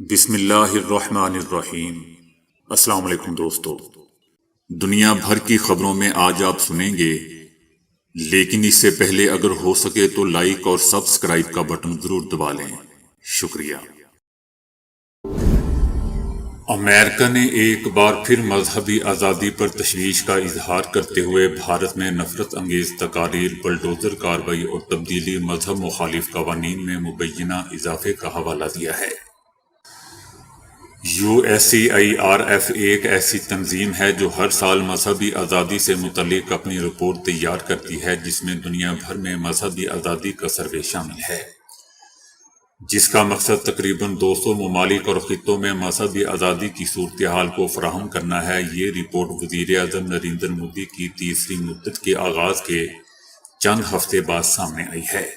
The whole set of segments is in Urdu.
بسم اللہ الرحمن الرحیم۔ السلام علیکم دوستو، دنیا بھر کی خبروں میں آج آپ سنیں گے، لیکن اس سے پہلے اگر ہو سکے تو لائک اور سبسکرائب کا بٹن ضرور دبا لیں۔ شکریہ۔ امریکہ نے ایک بار پھر مذہبی آزادی پر تشویش کا اظہار کرتے ہوئے بھارت میں نفرت انگیز تقاریر، بلڈوزر کارروائی اور تبدیلی مذہب مخالف قوانین میں مبینہ اضافے کا حوالہ دیا ہے۔ USCIRF ایک ایسی تنظیم ہے جو ہر سال مذہبی آزادی سے متعلق اپنی رپورٹ تیار کرتی ہے، جس میں دنیا بھر میں مذہبی آزادی کا سروے شامل ہے، جس کا مقصد تقریباً 200 ممالک اور خطوں میں مذہبی آزادی کی صورتحال کو فراہم کرنا ہے۔ یہ رپورٹ وزیر اعظم نریندر مودی کی تیسری مدت کے آغاز کے چند ہفتے بعد سامنے آئی ہے۔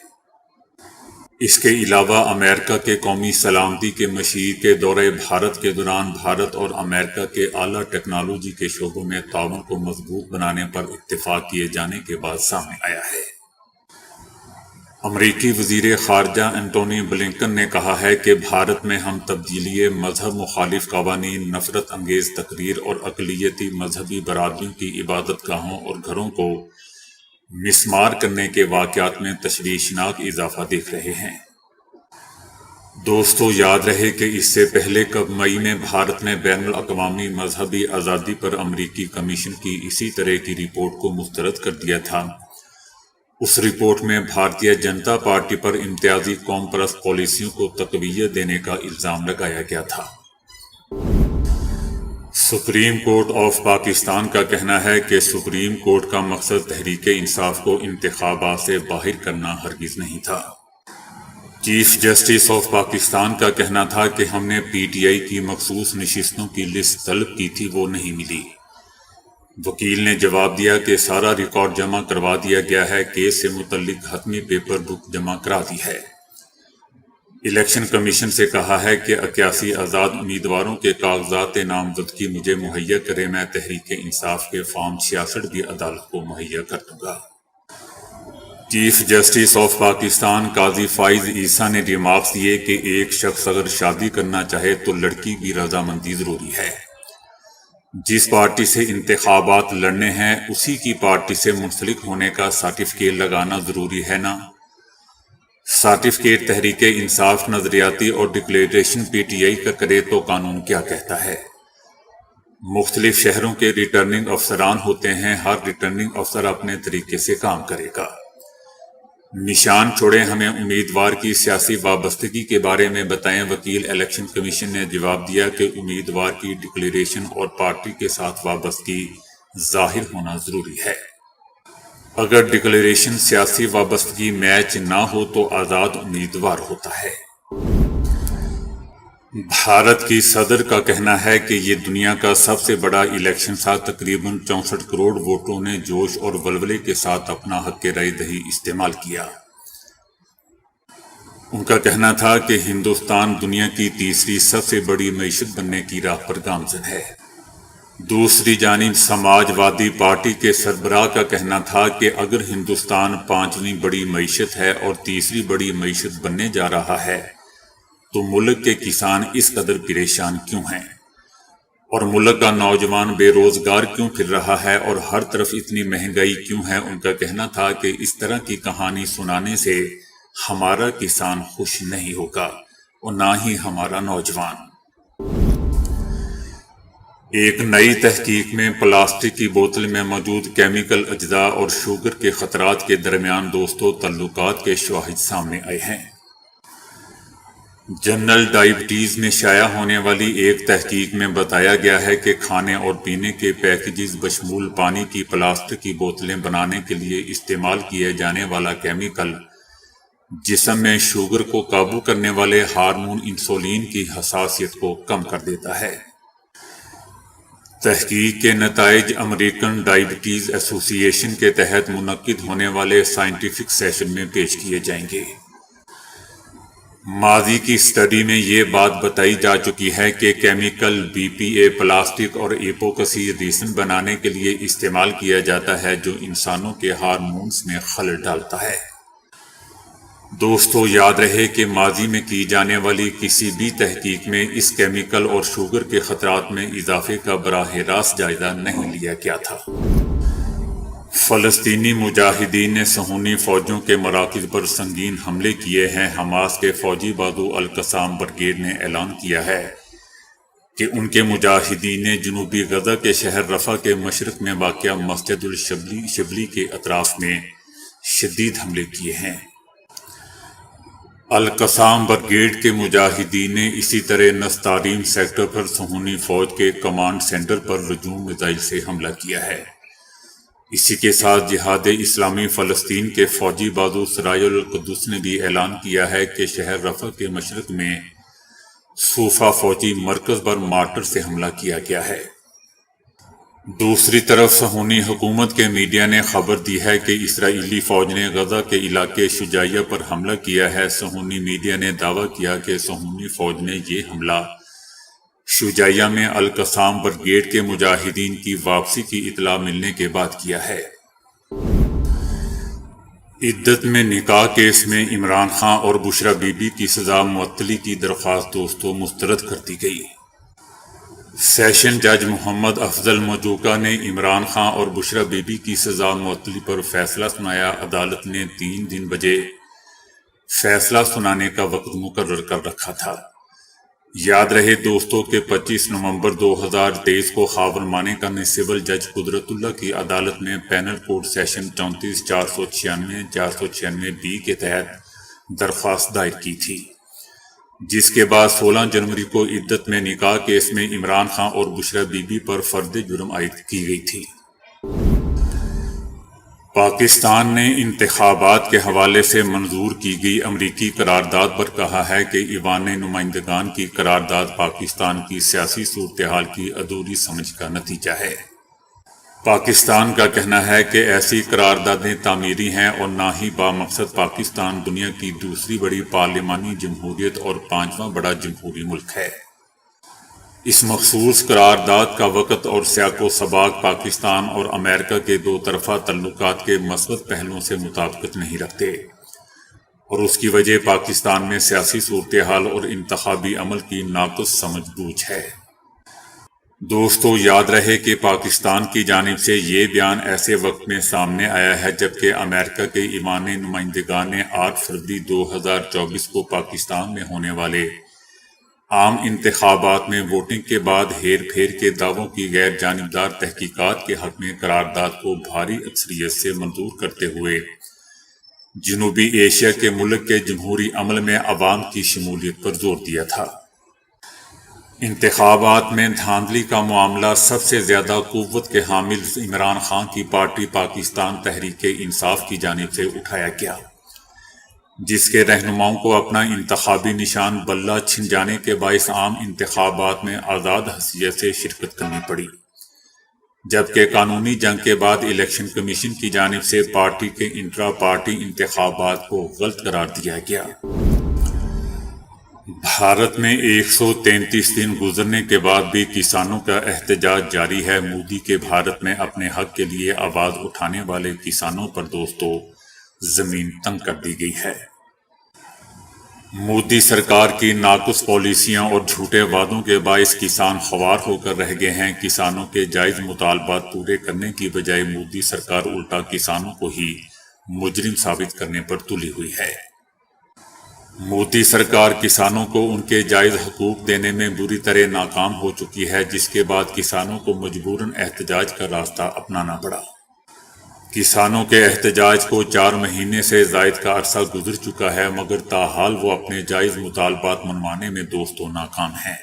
اس کے علاوہ امریکہ کے قومی سلامتی کے مشیر کے دورہ بھارت کے دوران بھارت اور امریکہ کے اعلیٰ ٹیکنالوجی کے شعبوں میں تعاون کو مضبوط بنانے پر اتفاق کیے جانے کے بعد سامنے آیا ہے۔ امریکی وزیر خارجہ اینٹونی بلنکن نے کہا ہے کہ بھارت میں ہم تبدیلی مذہب مخالف قوانین، نفرت انگیز تقریر اور اقلیتی مذہبی برادریوں کی عبادت گاہوں اور گھروں کو مسمار کرنے کے واقعات میں تشویشناک اضافہ دیکھ رہے ہیں۔ دوستو، یاد رہے کہ اس سے پہلے مئی میں بھارت نے بین الاقوامی مذہبی آزادی پر امریکی کمیشن کی اسی طرح کی رپورٹ کو مسترد کر دیا تھا۔ اس رپورٹ میں بھارتیہ جنتا پارٹی پر امتیازی قوم پرست پالیسیوں کو تقویت دینے کا الزام لگایا گیا تھا۔ سپریم کورٹ آف پاکستان کا کہنا ہے کہ سپریم کورٹ کا مقصد تحریک انصاف کو انتخابات سے باہر کرنا ہرگز نہیں تھا۔ چیف جسٹس آف پاکستان کا کہنا تھا کہ ہم نے PTI کی مخصوص نشستوں کی لسٹ طلب کی تھی، وہ نہیں ملی۔ وکیل نے جواب دیا کہ سارا ریکارڈ جمع کروا دیا گیا ہے، کیس سے متعلق حتمی پیپر بک جمع کرا دی ہے۔ الیکشن کمیشن سے کہا ہے کہ 81 آزاد امیدواروں کے کاغذات نامزدگی مجھے مہیا کرے، میں تحریک انصاف کے فارم 66 بھی عدالت کو مہیا کر دوں گا۔ چیف جسٹس آف پاکستان قاضی فائز عیسیٰ نے ریمارکس دیے کہ ایک شخص اگر شادی کرنا چاہے تو لڑکی کی رضامندی ضروری ہے۔ جس پارٹی سے انتخابات لڑنے ہیں اسی کی پارٹی سے منسلک ہونے کا سرٹیفکیٹ لگانا ضروری ہے نا؟ سرٹیفکیٹ تحریک انصاف نظریاتی اور ڈکلیریشن PTI کا کرے تو قانون کیا کہتا ہے؟ مختلف شہروں کے ریٹرننگ افسران ہوتے ہیں، ہر ریٹرننگ افسر اپنے طریقے سے کام کرے گا۔ نشان چھوڑیں، ہمیں امیدوار کی سیاسی وابستگی کے بارے میں بتائیں۔ وکیل الیکشن کمیشن نے جواب دیا کہ امیدوار کی ڈکلیریشن اور پارٹی کے ساتھ وابستگی ظاہر ہونا ضروری ہے۔ اگر ڈکلیریشن سیاسی وابستگی میچ نہ ہو تو آزاد امیدوار ہوتا ہے۔ بھارت کی صدر کا کہنا ہے کہ یہ دنیا کا سب سے بڑا الیکشن تھا، تقریباً 64 کروڑ ووٹروں نے جوش اور ولولے کے ساتھ اپنا حق رائے دہی استعمال کیا۔ ان کا کہنا تھا کہ ہندوستان دنیا کی تیسری سب سے بڑی معیشت بننے کی راہ پر گامزن ہے۔ دوسری جانب سماج وادی پارٹی کے سربراہ کا کہنا تھا کہ اگر ہندوستان 5ویں بڑی معیشت ہے اور تیسری بڑی معیشت بننے جا رہا ہے تو ملک کے کسان اس قدر پریشان کیوں ہیں، اور ملک کا نوجوان بے روزگار کیوں پھر رہا ہے، اور ہر طرف اتنی مہنگائی کیوں ہے۔ ان کا کہنا تھا کہ اس طرح کی کہانی سنانے سے ہمارا کسان خوش نہیں ہوگا اور نہ ہی ہمارا نوجوان۔ ایک نئی تحقیق میں پلاسٹک کی بوتل میں موجود کیمیکل اجزاء اور شوگر کے خطرات کے درمیان دوستوں تعلقات کے شواہد سامنے آئے ہیں۔ جنرل ڈائبٹیز میں شائع ہونے والی ایک تحقیق میں بتایا گیا ہے کہ کھانے اور پینے کے پیکیجز بشمول پانی کی پلاسٹک کی بوتلیں بنانے کے لیے استعمال کیے جانے والا کیمیکل جسم میں شوگر کو قابو کرنے والے ہارمون انسولین کی حساسیت کو کم کر دیتا ہے۔ تحقیق کے نتائج امریکن ڈائبٹیز ایسوسی ایشن کے تحت منعقد ہونے والے سائنٹیفک سیشن میں پیش کیے جائیں گے۔ ماضی کی اسٹڈی میں یہ بات بتائی جا چکی ہے کہ کیمیکل BPA پلاسٹک اور ایپوکسی ریسن بنانے کے لیے استعمال کیا جاتا ہے جو انسانوں کے ہارمونز میں خلل ڈالتا ہے۔ دوستو یاد رہے کہ ماضی میں کی جانے والی کسی بھی تحقیق میں اس کیمیکل اور شوگر کے خطرات میں اضافے کا براہ راست جائزہ نہیں لیا گیا تھا۔ فلسطینی مجاہدین نے صہیونی فوجوں کے مراکز پر سنگین حملے کیے ہیں۔ حماس کے فوجی بازو القسام بریگیڈ نے اعلان کیا ہے کہ ان کے مجاہدین نے جنوبی غزہ کے شہر رفح کے مشرق میں واقع مسجد الشبلی کے اطراف میں شدید حملے کیے ہیں۔ القسام بریگیڈ کے مجاہدین نے اسی طرح نستارین سیکٹر پر صہیونی فوج کے کمانڈ سینٹر پر رجوع میزائل سے حملہ کیا ہے۔ اسی کے ساتھ جہاد اسلامی فلسطین کے فوجی بازو سرائے القدس نے بھی اعلان کیا ہے کہ شہر رفح کے مشرق میں صوفہ فوجی مرکز پر مارٹر سے حملہ کیا گیا ہے۔ دوسری طرف صہیونی حکومت کے میڈیا نے خبر دی ہے کہ اسرائیلی فوج نے غزہ کے علاقے شجاعیہ پر حملہ کیا ہے۔ صہیونی میڈیا نے دعویٰ کیا کہ صہیونی فوج نے یہ حملہ شجاعیہ میں القسام بریگیڈ کے مجاہدین کی واپسی کی اطلاع ملنے کے بعد کیا ہے۔ عدت میں نکاح کیس میں عمران خان اور بشرا بی بی کی سزا معطلی کی درخواست دوستوں مسترد کر دی گئی۔ سیشن جج محمد افضل مجوکا نے عمران خان اور بشرا بی بی کی سزا معطلی پر فیصلہ سنایا۔ عدالت نے 3 بجے فیصلہ سنانے کا وقت مقرر کر رکھا تھا۔ یاد رہے دوستوں کہ 25 نومبر 2023 کو خاورمانیکا میں سول جج قدرت اللہ کی عدالت میں پینل کوڈ سیشن 3496 بی کے تحت درخواست دائر کی تھی، جس کے بعد 16 جنوری کو عدت میں نکاح کیس میں عمران خان اور بشرا بی بی پر فرد جرم عائد کی گئی تھی۔ پاکستان نے انتخابات کے حوالے سے منظور کی گئی امریکی قرارداد پر کہا ہے کہ ایوان نمائندگان کی قرارداد پاکستان کی سیاسی صورتحال کی ادھوری سمجھ کا نتیجہ ہے۔ پاکستان کا کہنا ہے کہ ایسی قراردادیں تعمیری ہیں اور نہ ہی بامقصد پاکستان دنیا کی دوسری بڑی پارلیمانی جمہوریت اور 5واں بڑا جمہوری ملک ہے۔ اس مخصوص قرارداد کا وقت اور سیاق و سباق پاکستان اور امریکہ کے دو طرفہ تعلقات کے مثبت پہلوؤں سے مطابقت نہیں رکھتے، اور اس کی وجہ پاکستان میں سیاسی صورتحال اور انتخابی عمل کی ناقص سمجھ بوجھ ہے۔ دوستو یاد رہے کہ پاکستان کی جانب سے یہ بیان ایسے وقت میں سامنے آیا ہے جبکہ امریکہ کے ایوان نمائندگان نے 8 فروری 2024 کو پاکستان میں ہونے والے عام انتخابات میں ووٹنگ کے بعد ہیر پھیر کے دعووں کی غیر جانبدار تحقیقات کے حق میں قرارداد کو بھاری اکثریت سے منظور کرتے ہوئے جنوبی ایشیا کے ملک کے جمہوری عمل میں عوام کی شمولیت پر زور دیا تھا۔ انتخابات میں دھاندلی کا معاملہ سب سے زیادہ قوت کے حامل عمران خان کی پارٹی پاکستان تحریک انصاف کی جانب سے اٹھایا گیا، جس کے رہنماؤں کو اپنا انتخابی نشان بلہ چھن جانے کے باعث عام انتخابات میں آزاد حیثیت سے شرکت کرنی پڑی، جبکہ قانونی جنگ کے بعد الیکشن کمیشن کی جانب سے پارٹی کے انٹرا پارٹی انتخابات کو غلط قرار دیا گیا۔ بھارت میں 133 دن گزرنے کے بعد بھی کسانوں کا احتجاج جاری ہے۔ مودی کے بھارت میں اپنے حق کے لیے آواز اٹھانے والے کسانوں پر دوستوں زمین تنگ کر دی گئی ہے۔ مودی سرکار کی ناقص پالیسیاں اور جھوٹے وعدوں کے باعث کسان خوار ہو کر رہ گئے ہیں۔ کسانوں کے جائز مطالبات پورے کرنے کی بجائے مودی سرکار الٹا کسانوں کو ہی مجرم ثابت کرنے پر تلی ہوئی ہے۔ مودی سرکار کسانوں کو ان کے جائز حقوق دینے میں بری طرح ناکام ہو چکی ہے، جس کے بعد کسانوں کو مجبوراً احتجاج کا راستہ اپنانا پڑا۔ کسانوں کے احتجاج کو 4 مہینے سے زائد کا عرصہ گزر چکا ہے، مگر تاحال وہ اپنے جائز مطالبات منوانے میں دوستوں ناکام ہیں۔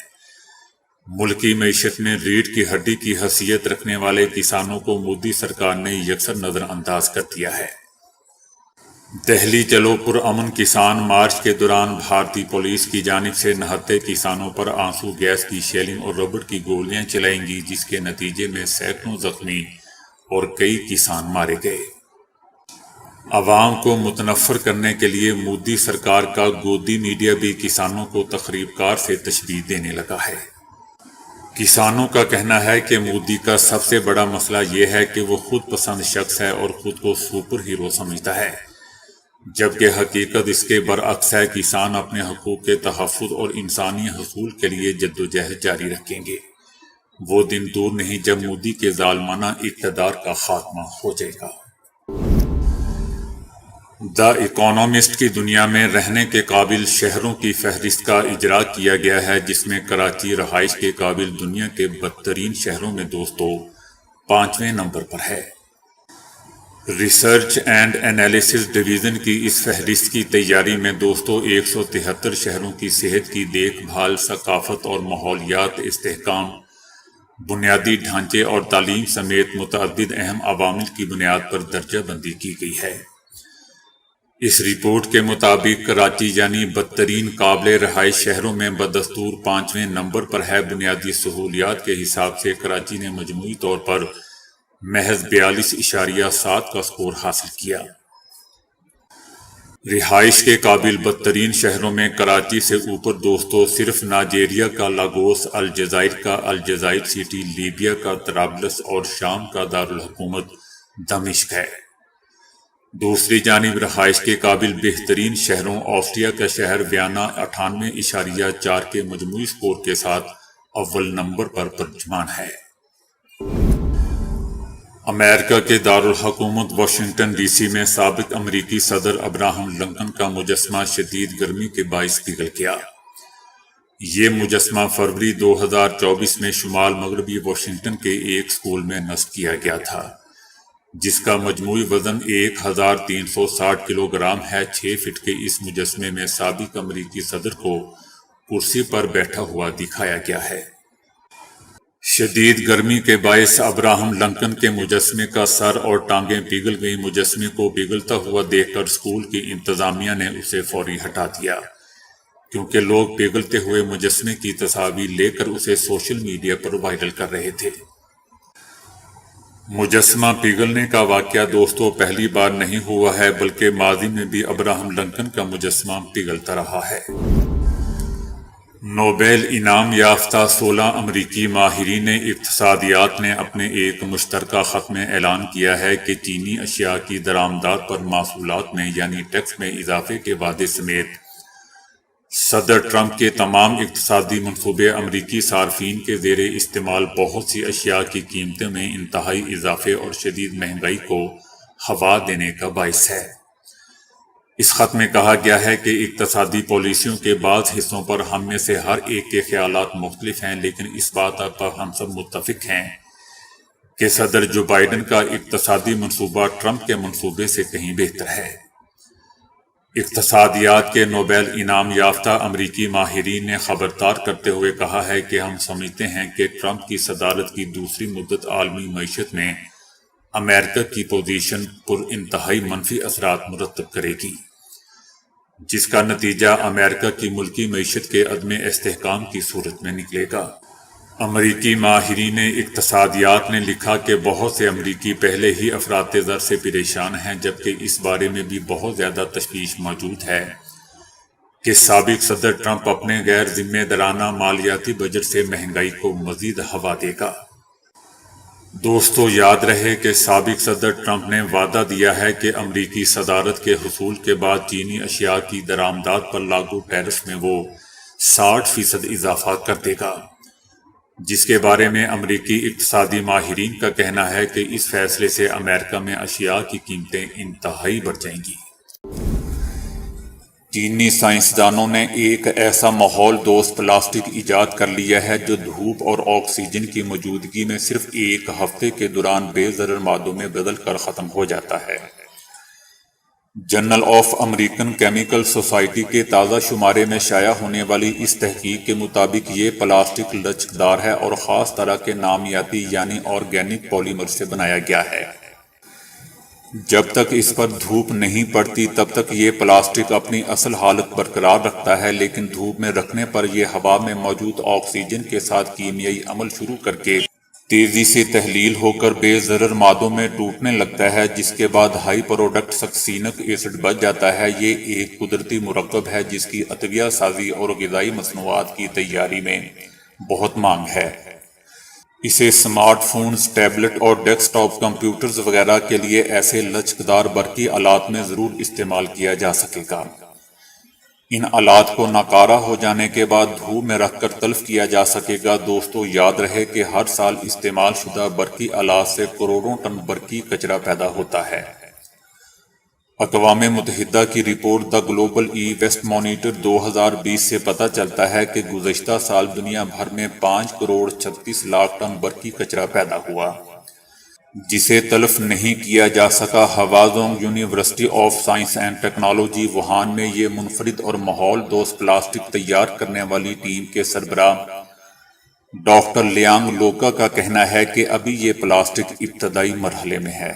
ملکی معیشت میں ریڑھ کی ہڈی کی حیثیت رکھنے والے کسانوں کو مودی سرکار نے یکسر نظر انداز کر دیا ہے۔ دہلی چلو پرامن کسان مارچ کے دوران بھارتی پولیس کی جانب سے نہتے کسانوں پر آنسو گیس کی شیلنگ اور ربڑ کی گولیاں چلائیں گی، جس کے نتیجے میں سینکڑوں زخمی اور کئی کسان مارے گئے۔ عوام کو متنفر کرنے کے لیے مودی سرکار کا گودی میڈیا بھی کسانوں کو تخریب کار سے تشبیہ دینے لگا ہے۔ کسانوں کا کہنا ہے کہ مودی کا سب سے بڑا مسئلہ یہ ہے کہ وہ خود پسند شخص ہے اور خود کو سپر ہیرو سمجھتا ہے۔ جبکہ حقیقت اس کے برعکس ہے۔ کسان اپنے حقوق کے تحفظ اور انسانی حصول کے لیے جدوجہد جاری رکھیں گے۔ وہ دن دور نہیں جب مودی کے ظالمانہ اقتدار کا خاتمہ ہو جائے گا۔ دی اکانومسٹ کی دنیا میں رہنے کے قابل شہروں کی فہرست کا اجراء کیا گیا ہے، جس میں کراچی رہائش کے قابل دنیا کے بدترین شہروں میں دوستو 5ویں نمبر پر ہے۔ ریسرچ اینڈ انالیسس ڈویژن کی اس فہرست کی تیاری میں دوستو 173 شہروں کی صحت کی دیکھ بھال، ثقافت اور ماحولیات، استحکام، بنیادی ڈھانچے اور تعلیم سمیت متعدد اہم عوامل کی بنیاد پر درجہ بندی کی گئی ہے۔ اس رپورٹ کے مطابق کراچی یعنی بدترین قابل رہائش شہروں میں بدستور 5ویں نمبر پر ہے۔ بنیادی سہولیات کے حساب سے کراچی نے مجموعی طور پر محض 42.7 کا سکور حاصل کیا۔ رہائش کے قابل بدترین شہروں میں کراچی سے اوپر دوستو صرف نائجیریا کا لاگوس، الجزائر کا الجزائر سٹی، لیبیا کا طرابلس اور شام کا دارالحکومت دمشق ہے۔ دوسری جانب رہائش کے قابل بہترین شہروں آسٹریا کا شہر ویانا 98.4 کے مجموعی سکور کے ساتھ اول نمبر پر پرچمان ہے۔ امریکہ کے دارالحکومت واشنگٹن ڈی سی میں سابق امریکی صدر ابراہم لنکن کا مجسمہ شدید گرمی کے باعث پگھل گیا۔ یہ مجسمہ فروری 2024 میں شمال مغربی واشنگٹن کے ایک سکول میں نصب کیا گیا تھا، جس کا مجموعی وزن 1360 کلو گرام ہے۔ 6 فٹ کے اس مجسمے میں سابق امریکی صدر کو کرسی پر بیٹھا ہوا دکھایا گیا ہے۔ شدید گرمی کے باعث ابراہم لنکن کے مجسمے کا سر اور ٹانگیں پگھل گئی۔ مجسمے کو پگھلتا ہوا دیکھ کر اسکول کی انتظامیہ نے اسے فوری ہٹا دیا، کیونکہ لوگ پگھلتے ہوئے مجسمے کی تصاویر لے کر اسے سوشل میڈیا پر وائرل کر رہے تھے۔ مجسمہ پگھلنے کا واقعہ دوستو پہلی بار نہیں ہوا ہے، بلکہ ماضی میں بھی ابراہم لنکن کا مجسمہ پگھلتا رہا ہے۔ نوبیل انعام یافتہ 16 امریکی ماہرین اقتصادیات نے اپنے ایک مشترکہ خط میں اعلان کیا ہے کہ چینی اشیاء کی درآمدات پر محصولات میں یعنی ٹیکس میں اضافے کے وعدے سمیت صدر ٹرمپ کے تمام اقتصادی منصوبے امریکی صارفین کے زیر استعمال بہت سی اشیاء کی قیمتوں میں انتہائی اضافے اور شدید مہنگائی کو ہوا دینے کا باعث ہے۔ اس خط میں کہا گیا ہے کہ اقتصادی پالیسیوں کے بعض حصوں پر ہم میں سے ہر ایک کے خیالات مختلف ہیں، لیکن اس بات پر ہم سب متفق ہیں کہ صدر جو بائیڈن کا اقتصادی منصوبہ ٹرمپ کے منصوبے سے کہیں بہتر ہے۔ اقتصادیات کے نوبیل انعام یافتہ امریکی ماہرین نے خبردار کرتے ہوئے کہا ہے کہ ہم سمجھتے ہیں کہ ٹرمپ کی صدارت کی دوسری مدت عالمی معیشت میں امریکہ کی پوزیشن پر انتہائی منفی اثرات مرتب کرے گی، جس کا نتیجہ امریکہ کی ملکی معیشت کے عدم استحکام کی صورت میں نکلے گا۔ امریکی ماہرین اقتصادیات نے لکھا کہ بہت سے امریکی پہلے ہی افراط زر سے پریشان ہیں، جبکہ اس بارے میں بھی بہت زیادہ تشویش موجود ہے کہ سابق صدر ٹرمپ اپنے غیر ذمہ دارانہ مالیاتی بجٹ سے مہنگائی کو مزید ہوا دے گا۔ دوستو یاد رہے کہ سابق صدر ٹرمپ نے وعدہ دیا ہے کہ امریکی صدارت کے حصول کے بعد چینی اشیاء کی درآمدات پر لاگو ٹیرف میں وہ 60% اضافہ کر دے گا، جس کے بارے میں امریکی اقتصادی ماہرین کا کہنا ہے کہ اس فیصلے سے امریکہ میں اشیاء کی قیمتیں انتہائی بڑھ جائیں گی۔ چینی سائنسدانوں نے ایک ایسا ماحول دوست پلاسٹک ایجاد کر لیا ہے جو دھوپ اور آکسیجن کی موجودگی میں صرف ایک ہفتے کے دوران بے ضرر مادوں میں بدل کر ختم ہو جاتا ہے۔ Journal of American Chemical Society کے تازہ شمارے میں شائع ہونے والی اس تحقیق کے مطابق یہ پلاسٹک لچکدار ہے اور خاص طرح کے نامیاتی یعنی آرگینک پولیمر سے بنایا گیا ہے۔ جب تک اس پر دھوپ نہیں پڑتی تب تک یہ پلاسٹک اپنی اصل حالت برقرار رکھتا ہے، لیکن دھوپ میں رکھنے پر یہ ہوا میں موجود آکسیجن کے ساتھ کیمیائی عمل شروع کر کے تیزی سے تحلیل ہو کر بے ضرر مادوں میں ٹوٹنے لگتا ہے، جس کے بعد ہائی پروڈکٹ سکسینک ایسڈ بچ جاتا ہے۔ یہ ایک قدرتی مرکب ہے جس کی ادویہ سازی اور غذائی مصنوعات کی تیاری میں بہت مانگ ہے۔ اسے اسمارٹ فونز، ٹیبلٹ اور ڈیسک ٹاپ کمپیوٹرز وغیرہ کے لیے ایسے لچکدار برقی آلات میں ضرور استعمال کیا جا سکے گا۔ ان آلات کو ناکارہ ہو جانے کے بعد دھوپ میں رکھ کر تلف کیا جا سکے گا۔ دوستو، یاد رہے کہ ہر سال استعمال شدہ برقی آلات سے کروڑوں ٹن برقی کچرا پیدا ہوتا ہے۔ اقوام متحدہ کی رپورٹ دی گلوبل ای ویسٹ مانیٹر 2020 سے پتہ چلتا ہے کہ گزشتہ سال دنیا بھر میں 5 کروڑ 36 لاکھ ٹن برقی کچرا پیدا ہوا، جسے تلف نہیں کیا جا سکا۔ Huazhong university of science and technology Wuhan میں یہ منفرد اور ماحول دوست پلاسٹک تیار کرنے والی ٹیم کے سربراہ ڈاکٹر لیانگ لوکا کا کہنا ہے کہ ابھی یہ پلاسٹک ابتدائی مرحلے میں ہے۔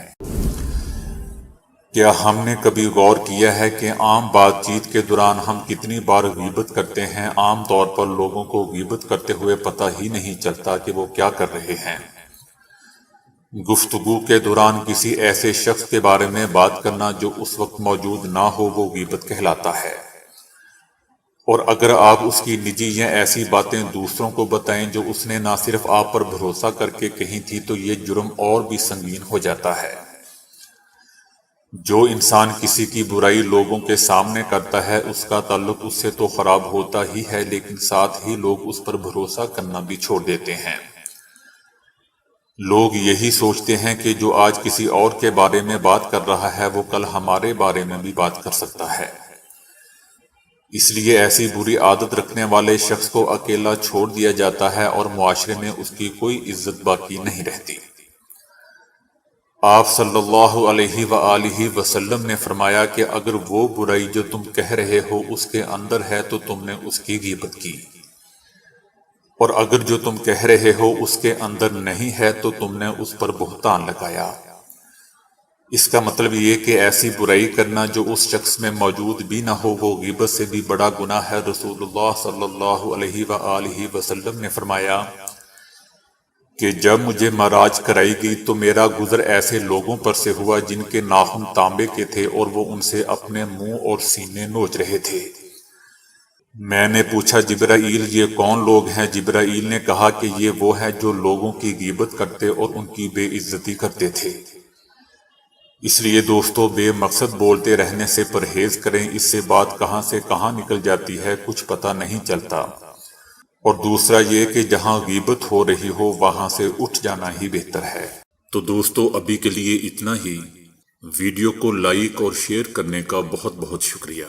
کیا ہم نے کبھی غور کیا ہے کہ عام بات چیت کے دوران ہم کتنی بار غیبت کرتے ہیں؟ عام طور پر لوگوں کو غیبت کرتے ہوئے پتہ ہی نہیں چلتا کہ وہ کیا کر رہے ہیں۔ گفتگو کے دوران کسی ایسے شخص کے بارے میں بات کرنا جو اس وقت موجود نہ ہو وہ غیبت کہلاتا ہے، اور اگر آپ اس کی نجی یا ایسی باتیں دوسروں کو بتائیں جو اس نے نہ صرف آپ پر بھروسہ کر کے کہی تھی تو یہ جرم اور بھی سنگین ہو جاتا ہے۔ جو انسان کسی کی برائی لوگوں کے سامنے کرتا ہے اس کا تعلق اس سے تو خراب ہوتا ہی ہے، لیکن ساتھ ہی لوگ اس پر بھروسہ کرنا بھی چھوڑ دیتے ہیں۔ لوگ یہی سوچتے ہیں کہ جو آج کسی اور کے بارے میں بات کر رہا ہے وہ کل ہمارے بارے میں بھی بات کر سکتا ہے۔ اس لیے ایسی بری عادت رکھنے والے شخص کو اکیلا چھوڑ دیا جاتا ہے اور معاشرے میں اس کی کوئی عزت باقی نہیں رہتی۔ آپ صلی اللہ علیہ وآلہ وسلم نے فرمایا کہ اگر وہ برائی جو تم کہہ رہے ہو اس کے اندر ہے تو تم نے اس کی غیبت کی، اور اگر جو تم کہہ رہے ہو اس کے اندر نہیں ہے تو تم نے اس پر بہتان لگایا۔ اس کا مطلب یہ کہ ایسی برائی کرنا جو اس شخص میں موجود بھی نہ ہو وہ غیبت سے بھی بڑا گناہ ہے۔ رسول اللہ صلی اللہ علیہ وآلہ وسلم نے فرمایا کہ جب مجھے معراج کرائی گئی تو میرا گزر ایسے لوگوں پر سے ہوا جن کے ناخن تانبے کے تھے اور وہ ان سے اپنے منہ اور سینے نوچ رہے تھے۔ میں نے پوچھا جبرائیل یہ کون لوگ ہیں؟ جبرائیل نے کہا کہ یہ وہ ہیں جو لوگوں کی غیبت کرتے اور ان کی بے عزتی کرتے تھے۔ اس لیے دوستو، بے مقصد بولتے رہنے سے پرہیز کریں، اس سے بات کہاں سے کہاں نکل جاتی ہے کچھ پتہ نہیں چلتا۔ اور دوسرا یہ کہ جہاں غیبت ہو رہی ہو وہاں سے اٹھ جانا ہی بہتر ہے۔ تو دوستو، ابھی کے لیے اتنا ہی۔ ویڈیو کو لائک اور شیئر کرنے کا بہت بہت شکریہ۔